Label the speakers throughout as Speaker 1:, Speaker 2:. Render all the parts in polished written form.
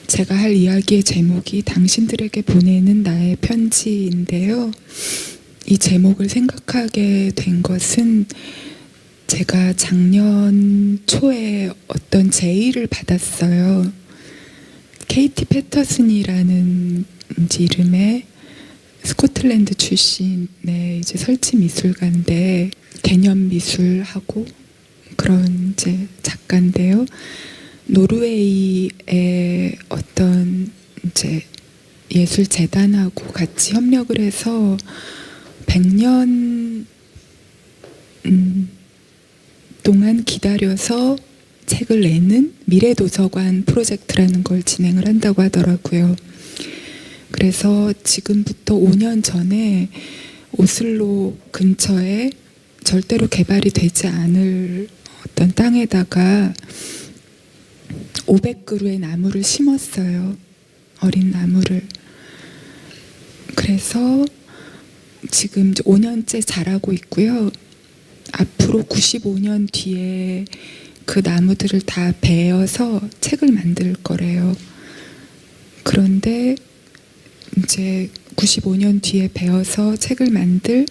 Speaker 1: 제가 할 이야기의 제목이 당신들에게 보내는 나의 편지인데요. 이 제목을 생각하게 된 것은 제가 작년 초에 어떤 제의를 받았어요. 케이티 패터슨이라는 이름의 스코틀랜드 출신의 이제 설치 미술가인데 개념 미술하고 그런 이제 작가인데요. 노르웨이의 어떤 이제 예술 재단하고 같이 협력을 해서 100년 동안 기다려서 책을 내는 미래도서관 프로젝트라는 걸 진행을 한다고 하더라고요. 그래서 지금부터 5년 전에 오슬로 근처에 절대로 개발이 되지 않을 어떤 땅에다가 500그루의 나무를 심었어요. 어린 나무를. 그래서 지금 5년째 자라고 있고요. 앞으로 95년 뒤에 그 나무들을 다 베어서 책을 만들 거래요. 그런데 이제 95년 뒤에 베어서 책을 만들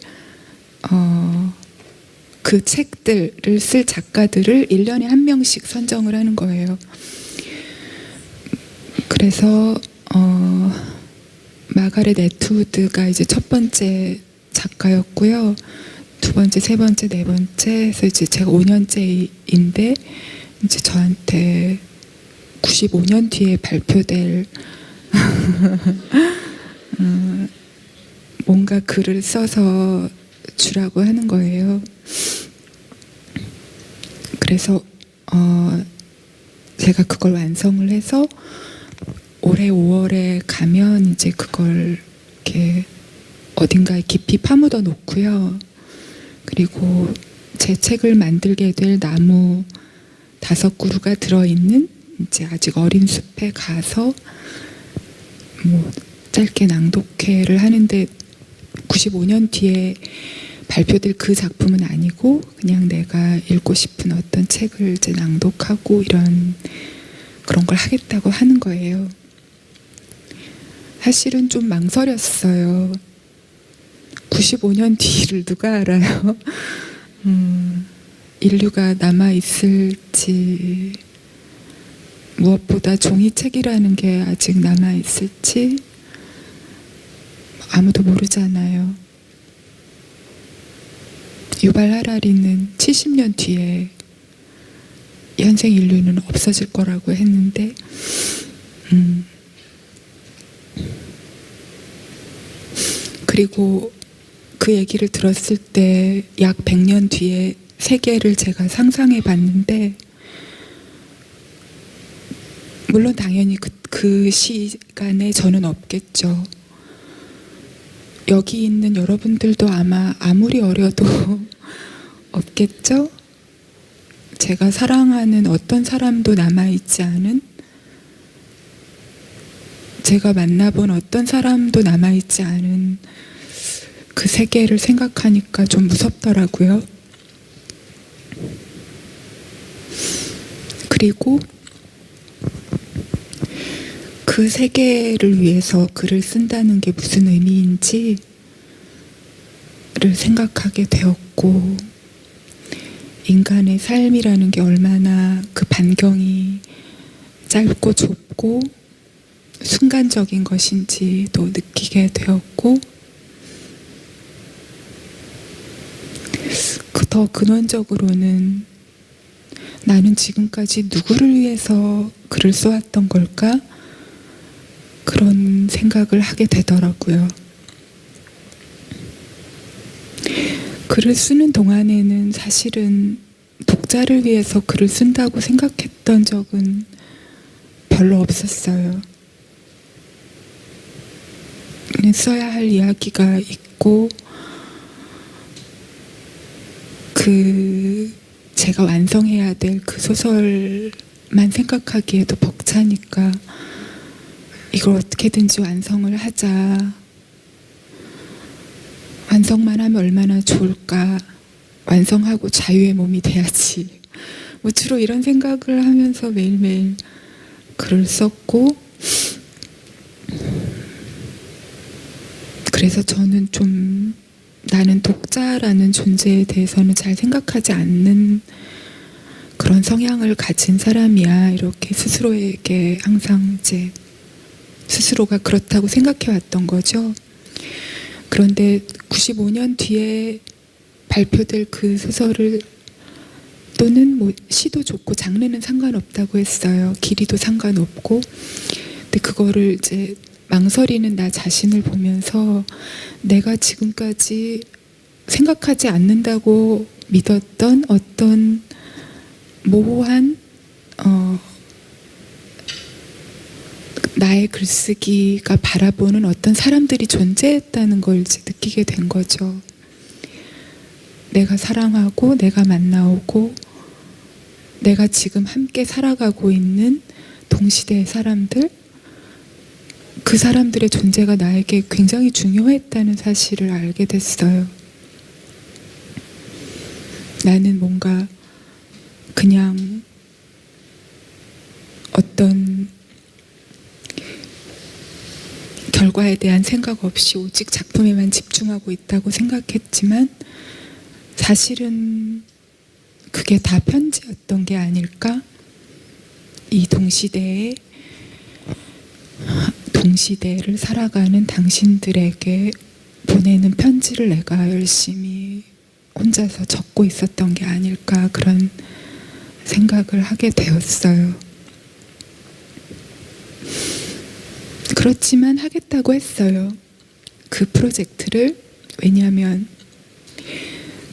Speaker 1: 그 책들을 쓸 작가들을 1년에 한 명씩 선정을 하는 거예요. 그래서 마가렛 애트우드가 이제 첫 번째 작가였고요. 두 번째, 세 번째, 네 번째 해서 이제 제가 5년째인데 이제 저한테 95년 뒤에 발표될 뭔가 글을 써서 주라고 하는 거예요. 그래서 제가 그걸 완성을 해서 올해 5월에 가면 이제 그걸 이렇게 어딘가에 깊이 파묻어 놓고요. 그리고 제 책을 만들게 될 나무 5그루가 들어있는 이제 아직 어린 숲에 가서 뭐 짧게 낭독회를 하는데 95년 뒤에 발표될 그 작품은 아니고 그냥 내가 읽고 싶은 어떤 책을 이제 낭독하고 그런 걸 하겠다고 하는 거예요. 사실은 좀 망설였어요. 95년 뒤를 누가 알아요? 인류가 남아있을지, 무엇보다 종이책이라는 게 아직 남아있을지 아무도 모르잖아요. 유발 하라리는 70년 뒤에 현생 인류는 없어질 거라고 했는데 그리고 그 얘기를 들었을 때 약 100년 뒤에 세계를 제가 상상해 봤는데 물론 당연히 그 시간에 저는 없겠죠. 여기 있는 여러분들도 아마 아무리 어려도 없겠죠? 제가 사랑하는 어떤 사람도 남아있지 않은, 제가 만나본 어떤 사람도 남아있지 않은 그 세계를 생각하니까 좀 무섭더라고요. 그리고 그 세계를 위해서 글을 쓴다는 게 무슨 의미인지를 생각하게 되었고, 인간의 삶이라는 게 얼마나 그 반경이 짧고 좁고 순간적인 것인지도 느끼게 되었고, 더 근원적으로는 나는 지금까지 누구를 위해서 글을 써왔던 걸까? 그런 생각을 하게 되더라고요. 글을 쓰는 동안에는 사실은 독자를 위해서 글을 쓴다고 생각했던 적은 별로 없었어요. 그냥 써야 할 이야기가 있고 제가 완성해야 될 그 소설만 생각하기에도 벅차니까 이걸 어떻게든지 완성을 하자. 완성만 하면 얼마나 좋을까. 완성하고 자유의 몸이 돼야지. 뭐 주로 이런 생각을 하면서 매일매일 글을 썼고, 그래서 저는 좀 나는 독자라는 존재에 대해서는 잘 생각하지 않는 그런 성향을 가진 사람이야. 이렇게 스스로에게 항상 이제 스스로가 그렇다고 생각해 왔던 거죠. 그런데 95년 뒤에 발표될 그 소설을 또는 뭐 시도 좋고 장르는 상관없다고 했어요. 길이도 상관없고. 근데 그거를 이제 망설이는 나 자신을 보면서 내가 지금까지 생각하지 않는다고 믿었던 어떤 모호한 나의 글쓰기가 바라보는 어떤 사람들이 존재했다는 걸 이제 느끼게 된 거죠. 내가 사랑하고 내가 만나오고 내가 지금 함께 살아가고 있는 동시대의 사람들, 그 사람들의 존재가 나에게 굉장히 중요했다는 사실을 알게 됐어요. 나는 뭔가 그냥 어떤 결과에 대한 생각 없이 오직 작품에만 집중하고 있다고 생각했지만 사실은 그게 다 편지였던 게 아닐까? 이 동시대를 살아가는 당신들에게 보내는 편지를 내가 열심히 혼자서 적고 있었던 게 아닐까, 그런 생각을 하게 되었어요. 그렇지만 하겠다고 했어요. 그 프로젝트를. 왜냐하면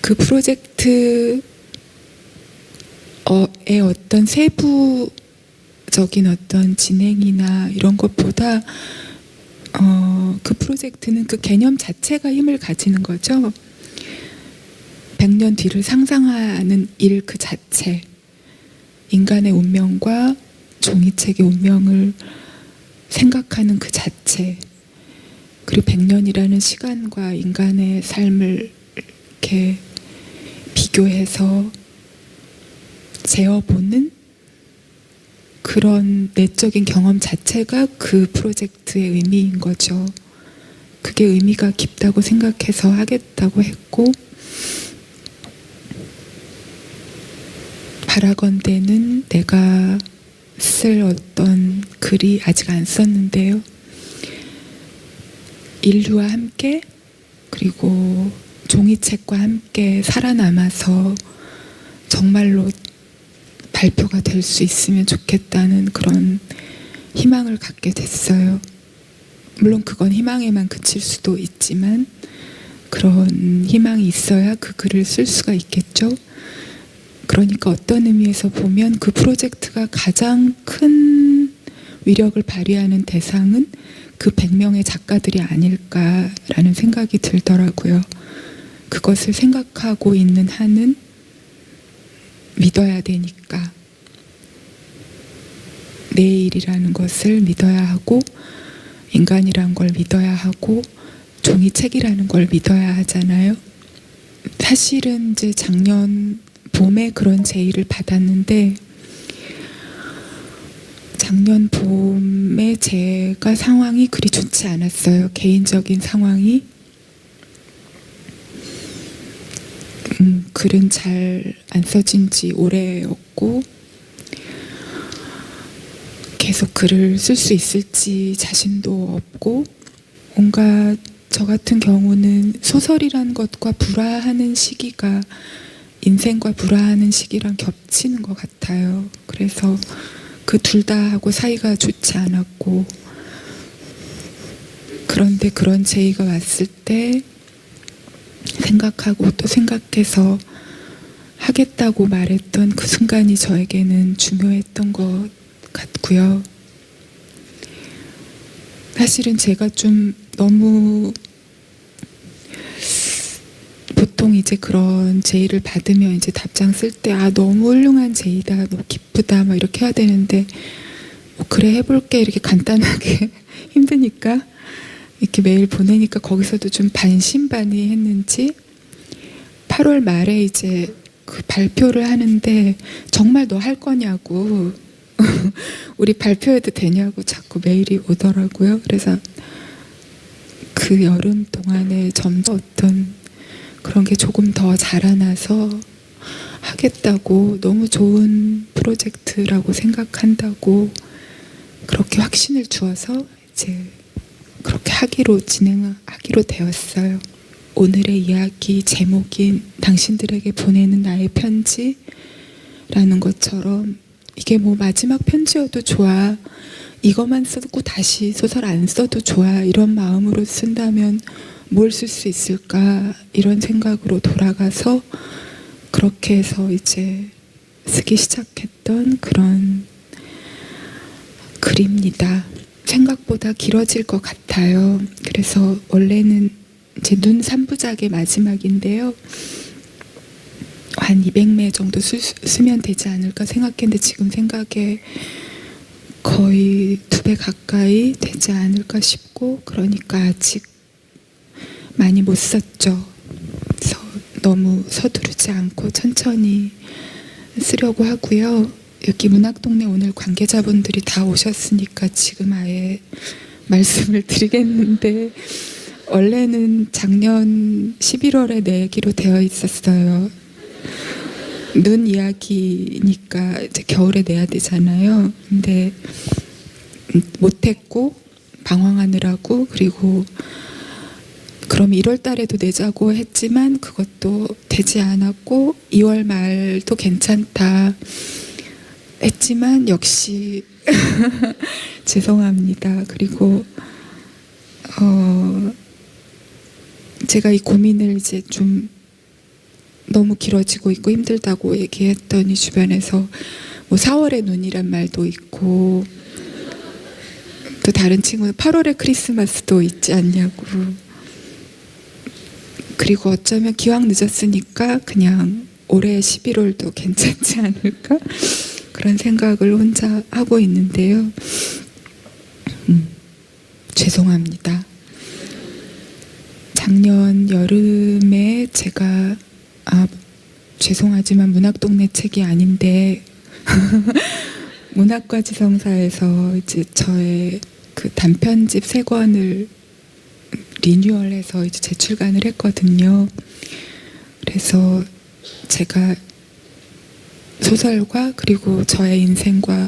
Speaker 1: 그 프로젝트의 어떤 세부적인 어떤 진행이나 이런 것보다 그 프로젝트는 그 개념 자체가 힘을 가지는 거죠. 100년 뒤를 상상하는 일 그 자체, 인간의 운명과 종이책의 운명을 생각하는 그 자체, 그리고 100년이라는 시간과 인간의 삶을 이렇게 비교해서 재어보는 그런 내적인 경험 자체가 그 프로젝트의 의미인 거죠. 그게 의미가 깊다고 생각해서 하겠다고 했고, 바라건대는 내가 쓸 어떤 글이 아직 안 썼는데요. 인류와 함께, 그리고 종이책과 함께 살아남아서 정말로 발표가 될 수 있으면 좋겠다는 그런 희망을 갖게 됐어요. 물론 그건 희망에만 그칠 수도 있지만 그런 희망이 있어야 그 글을 쓸 수가 있겠죠. 그러니까 어떤 의미에서 보면 그 프로젝트가 가장 큰 위력을 발휘하는 대상은 그 100명의 작가들이 아닐까라는 생각이 들더라고요. 그것을 생각하고 있는 한은 믿어야 되니까. 내일이라는 것을 믿어야 하고, 인간이란 걸 믿어야 하고, 종이책이라는 걸 믿어야 하잖아요. 사실은 이제 작년 봄에 그런 제의를 받았는데, 작년 봄에 제가 상황이 그리 좋지 않았어요. 개인적인 상황이. 글은 잘 안 써진 지 오래였고, 계속 글을 쓸 수 있을지 자신도 없고, 뭔가 저 같은 경우는 소설이란 것과 불화하는 시기가 인생과 불화하는 시기랑 겹치는 것 같아요. 그래서 그 둘 다 하고 사이가 좋지 않았고, 그런데 그런 제의가 왔을 때 생각하고 또 생각해서 하겠다고 말했던 그 순간이 저에게는 중요했던 것 같고요. 사실은 제가 좀 너무, 보통 이제 그런 제의를 받으면 이제 답장 쓸 때 너무 훌륭한 제의다, 너무 기쁘다 막 이렇게 해야 되는데, 그래 해볼게 이렇게 간단하게 힘드니까 이렇게 메일 보내니까 거기서도 좀 반신반의했는지 8월 말에 이제 그 발표를 하는데 정말 너 할 거냐고 우리 발표해도 되냐고 자꾸 메일이 오더라고요. 그래서 그 여름 동안에 점점 어떤 그런 게 조금 더 자라나서 하겠다고, 너무 좋은 프로젝트라고 생각한다고 그렇게 확신을 주어서 이제 그렇게 진행하기로 되었어요. 오늘의 이야기 제목인 당신들에게 보내는 나의 편지라는 것처럼 이게 뭐 마지막 편지여도 좋아, 이것만 쓰고 다시 소설 안 써도 좋아, 이런 마음으로 쓴다면 뭘 쓸 수 있을까, 이런 생각으로 돌아가서 그렇게 해서 이제 쓰기 시작했던 그런 글입니다. 생각보다 길어질 것 같아요. 그래서 원래는 이제 눈 3부작의 마지막인데요. 한 200매 정도 쓰면 되지 않을까 생각했는데 지금 생각에 거의 2배 가까이 되지 않을까 싶고, 그러니까 아직 많이 못 썼죠. 그래서 너무 서두르지 않고 천천히 쓰려고 하고요. 여기 문학동네 오늘 관계자분들이 다 오셨으니까 지금 아예 말씀을 드리겠는데, 원래는 작년 11월에 내기로 되어 있었어요. 눈 이야기니까 이제 겨울에 내야 되잖아요. 근데 못했고 방황하느라고, 그리고 그럼 1월 달에도 내자고 했지만 그것도 되지 않았고 2월 말도 괜찮다 했지만 역시 죄송합니다. 그리고 제가 이 고민을 이제 좀 너무 길어지고 있고 힘들다고 얘기했더니 주변에서 뭐 4월의 눈이란 말도 있고, 또 다른 친구는 8월의 크리스마스도 있지 않냐고, 그리고 어쩌면 기왕 늦었으니까 그냥 올해 11월도 괜찮지 않을까, 그런 생각을 혼자 하고 있는데요. 죄송합니다. 작년 여름에 제가 죄송하지만 문학동네 책이 아닌데 문학과 지성사에서 이제 저의 그 단편집 3권을 리뉴얼해서 이제 재출간을 했거든요. 그래서 제가 소설과 그리고 저의 인생과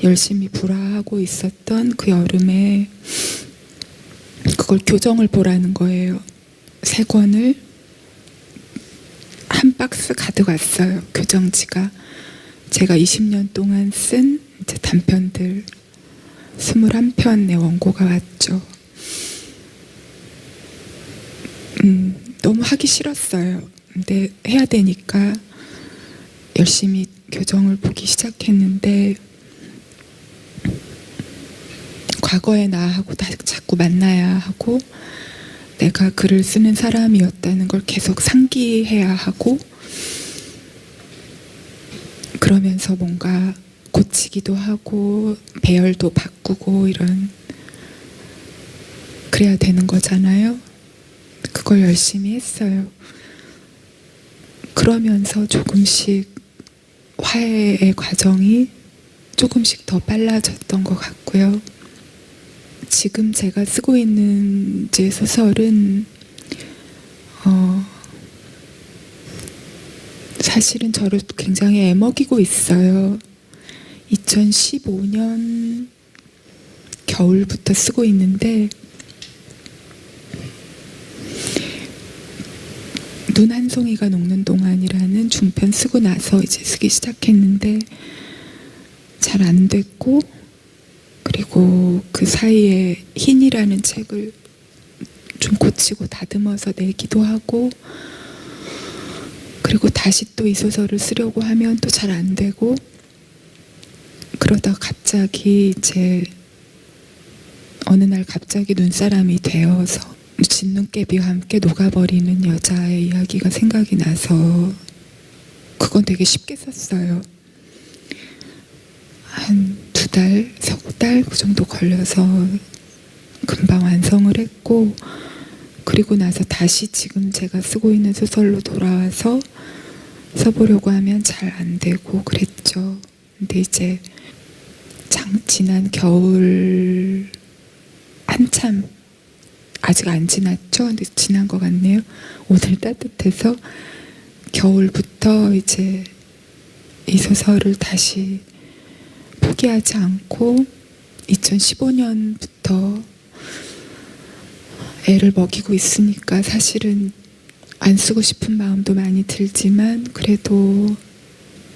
Speaker 1: 열심히 불화하고 있었던 그 여름에 그걸 교정을 보라는 거예요. 3권을 한 박스 가득 왔어요. 교정지가. 제가 20년 동안 쓴 이제 단편들 21편의 원고가 왔죠. 너무 하기 싫었어요. 근데 해야 되니까 열심히 교정을 보기 시작했는데, 과거의 나하고 자꾸 만나야 하고, 내가 글을 쓰는 사람이었다는 걸 계속 상기해야 하고, 그러면서 뭔가 고치기도 하고 배열도 바꾸고 그래야 되는 거잖아요. 그걸 열심히 했어요. 그러면서 조금씩 화해의 과정이 조금씩 더 빨라졌던 것 같고요. 지금 제가 쓰고 있는 제 소설은 사실은 저를 굉장히 애먹이고 있어요. 2015년 겨울부터 쓰고 있는데, 눈 한 송이가 녹는 동안이라는 중편 쓰고 나서 이제 쓰기 시작했는데 잘 안 됐고, 그리고 그 사이에 흰이라는 책을 좀 고치고 다듬어서 내기도 하고, 그리고 다시 또 이 소설을 쓰려고 하면 또 잘 안 되고, 그러다가 갑자기 이제 어느 날 갑자기 눈사람이 되어서 진눈깨비와 함께 녹아버리는 여자의 이야기가 생각이 나서 그건 되게 쉽게 썼어요. 한 2달, 3달 그 정도 걸려서 금방 완성을 했고, 그리고 나서 다시 지금 제가 쓰고 있는 소설로 돌아와서 써보려고 하면 잘 안 되고 그랬죠. 근데 이제 지난 겨울 한참 아직 안 지났죠? 근데 지난 것 같네요. 오늘 따뜻해서 겨울부터 이제 이 소설을 다시 포기하지 않고 2015년부터 애를 먹이고 있으니까 사실은 안 쓰고 싶은 마음도 많이 들지만 그래도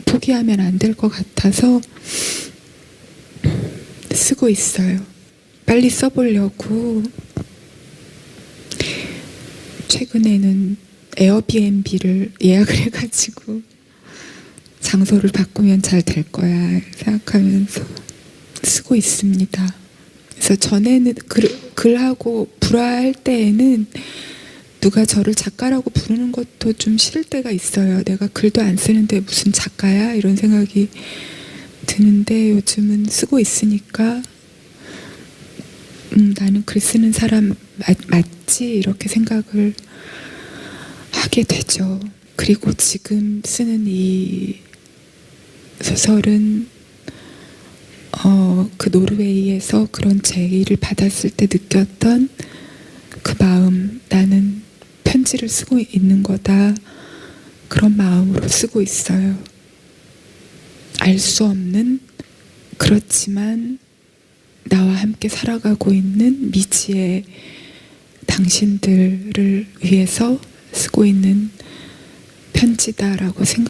Speaker 1: 포기하면 안 될 것 같아서 쓰고 있어요. 빨리 써보려고 최근에는 에어비앤비를 예약을 해가지고 장소를 바꾸면 잘 될 거야 생각하면서 쓰고 있습니다. 그래서 전에는 글하고 불화할 때에는 누가 저를 작가라고 부르는 것도 좀 싫을 때가 있어요. 내가 글도 안 쓰는데 무슨 작가야? 이런 생각이 드는데 요즘은 쓰고 있으니까 나는 글 쓰는 사람 맞지? 이렇게 생각을 하게 되죠. 그리고 지금 쓰는 이 소설은 그 노르웨이에서 그런 제의를 받았을 때 느꼈던 그 마음, 나는 편지를 쓰고 있는 거다. 그런 마음으로 쓰고 있어요. 알 수 없는, 그렇지만 나와 함께 살아가고 있는 미지의 당신들을 위해서 쓰고 있는 편지다라고 생각합니다.